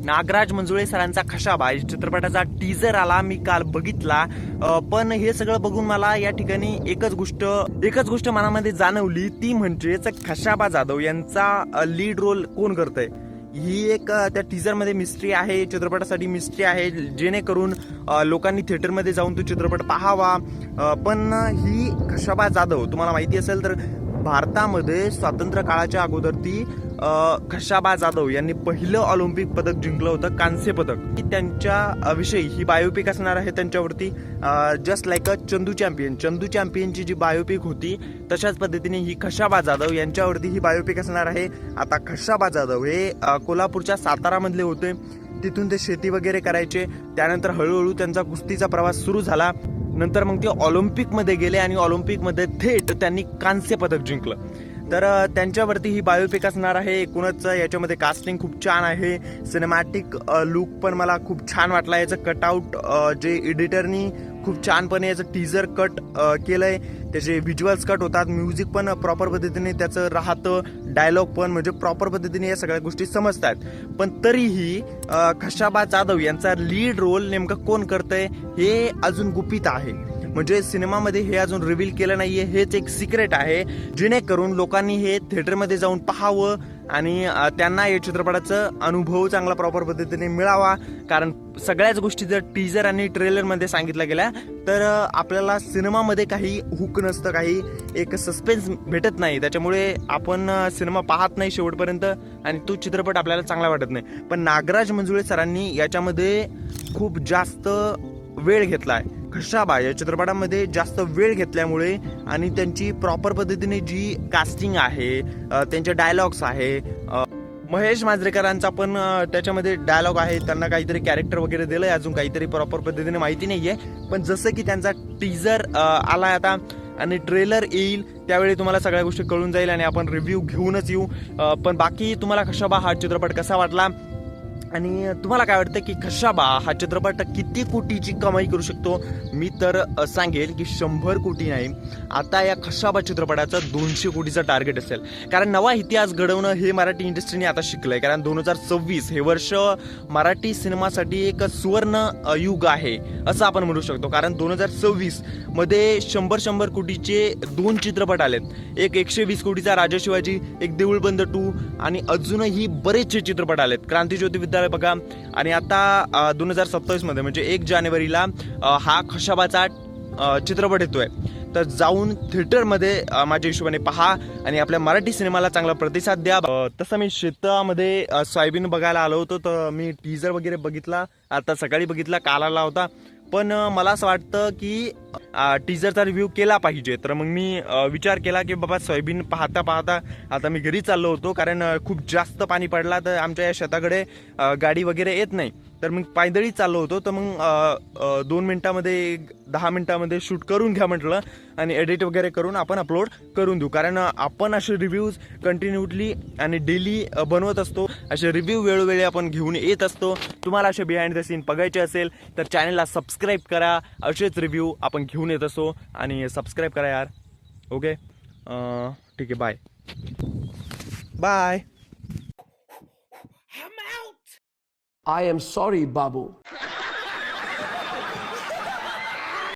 नागराज मंजुळे सरांचा खशाबा या चित्रपटाचा टीजर आला, मी काल बघितला. पण हे सगळं बघून मला या ठिकाणी एकच गोष्ट मनामध्ये जाणवली, ती म्हणजेच खशाबा जाधव यांचा लीड रोल कोण करतंय. ही एक त्या टीजरमध्ये मिस्ट्री आहे, चित्रपटासाठी मिस्ट्री आहे, जेणेकरून लोकांनी थिएटरमध्ये जाऊन तो चित्रपट पाहावा. पण ही खशाबा जाधव तुम्हाला माहिती असेल तर भारतामध्ये स्वातंत्र्य काळाच्या अगोदर ती खशाबा जाधव यांनी पहिलं ऑलिम्पिक पदक जिंकलं होतं, कांस्य पदक. त्यांच्या विषयी ही बायोपिक असणार आहे त्यांच्यावरती, जस्ट लाईक अ चंदू चॅम्पियनची जी बायोपिक होती तशाच पद्धतीने ही खशाबा जाधव यांच्यावरती ही बायोपिक असणार आहे. आता खशाबा जाधव हे कोल्हापूरच्या सातारामधले होते, तिथून ते शेती वगैरे करायचे. त्यानंतर हळूहळू त्यांचा कुस्तीचा प्रवास सुरू झाला. नंतर मग ते ऑलिम्पिकमध्ये गेले आणि ऑलिम्पिकमध्ये थेट त्यांनी कांस्य पदक जिंकलं. तर त्यांच्यावरती ही बायोपिक असणार आहे. एकूणच याच्यामध्ये कास्टिंग खूप छान आहे, सिनेमॅटिक लुक पण मला खूप छान वाटला. याचं कटआउट जे एडिटरनी खूप छानपणे याचं टीजर कट केलंय, त्याचे व्हिज्युअल्स कट होतात, म्युझिक पण प्रॉपर पद्धतीने त्याचं राहतं, डायलॉग पण म्हणजे प्रॉपर पद्धतीने या सगळ्या गोष्टी समजतात. पण तरीही खशाबा जाधव यांचा लीड रोल नेमकं कोण करतंय हे अजून गुपित आहे. म्हणजे सिनेमामध्ये हे अजून रिव्हील केलं नाहीये, हेच एक सिक्रेट आहे, जेणेकरून लोकांनी हे थिएटरमध्ये जाऊन पाहावं आणि त्यांना या चित्रपटाचा अनुभव चांगला प्रॉपर पद्धतीने मिळावा. कारण सगळ्याच गोष्टी जर टीजर आणि ट्रेलरमध्ये सांगितल्या गेल्या तर आपल्याला सिनेमामध्ये काही हुक नसतं, काही एक सस्पेन्स भेटत नाही. त्याच्यामुळे आपण सिनेमा पाहत नाही शेवटपर्यंत आणि तो चित्रपट आपल्याला चांगला वाटत नाही. पण नागराज मंजुळे सरांनी याच्यामध्ये खूप जास्त वेळ घेतला आहे. खशाबा या चित्रपटामध्ये जास्त वेळ घेतल्यामुळे आणि त्यांची प्रॉपर पद्धतीने जी कास्टिंग आहे, त्यांचे डायलॉग्स आहे, महेश मांजरेकरांचा पण त्याच्यामध्ये डायलॉग आहे, त्यांना काहीतरी कॅरेक्टर वगैरे दिलंय, अजून काहीतरी प्रॉपर पद्धतीने माहिती नाहीये. पण जसं की त्यांचा टीजर आलाय आता आणि ट्रेलर येईल त्यावेळी तुम्हाला सगळ्या गोष्टी कळून जाईल आणि आपण रिव्ह्यू घेऊनच येऊ. पण बाकी तुम्हाला खशाबा हा चित्रपट कसा वाटला आणि तुम्हाला काय वाटतं की खशाबा हा चित्रपट किती कोटीची कमाई करू शकतो? मी तर सांगेल की 100 कोटी नाही, आता या खशाबा चित्रपटाचं 200 कोटीचं टार्गेट असेल. कारण नवा इतिहास घडवणं हे मराठी इंडस्ट्रीने आता शिकलंय. कारण 2026 हे वर्ष मराठी सिनेमासाठी एक सुवर्ण युग आहे असं आपण म्हणू शकतो. कारण 2026 मध्ये 100 कोटीचे 2 चित्रपट आलेत. एक 120 कोटीचा राजा शिवाजी, एक देऊळ बंद 2 आणि अजूनही बरेचसे चित्रपट आलेत. क्रांतिज्योती विद्यालय बघा आणि आता 2027 मध्ये म्हणजे 1 जानेवारीला हा खशाबाचा चित्रपट येतोय. तर जाऊन थिएटरमध्ये माझ्या हिशोबाने पहा आणि आपल्या मराठी सिनेमाला चांगला प्रतिसाद द्या. तसं मी शेतामध्ये सोयाबीन बघायला आलो होतो, तर मी टीजर वगैरे बघितला, आता सकाळी बघितला, काल आला होता. पण मला असं वाटतं की टीजरचा रिव्ह्यू केला पाहिजे. तर मग मी विचार केला की बाबा सोयाबीन पाहता पाहता आता मी घरी चाललो होतो, कारण खूप जास्त पाणी पडला तर आमच्या या शेताकडे गाडी वगैरे येत नाही. तर मग पायदळी चाललो होतो. तर मग 2 मिनिटामध्ये 10 मिनिटामध्ये शूट करून घ्या म्हटलं आणि एडिट वगैरे करून आपण अपलोड करून देऊ. कारण आपण असे रिव्ह्यूज कंटिन्युअसली आणि डेली बनवत असतो, असे रिव्ह्यू वेळोवेळी आपण घेऊन येत असतो. तुम्हाला असे बिहाइंड द सीन बघायचे असेल तर चॅनलला सबस्क्राईब करा, असेच रिव्ह्यू आपण घेऊन येत असतो. आणि सबस्क्राईब करा यार. ओके, ठीक आहे, bye bye. I am sorry, Babu.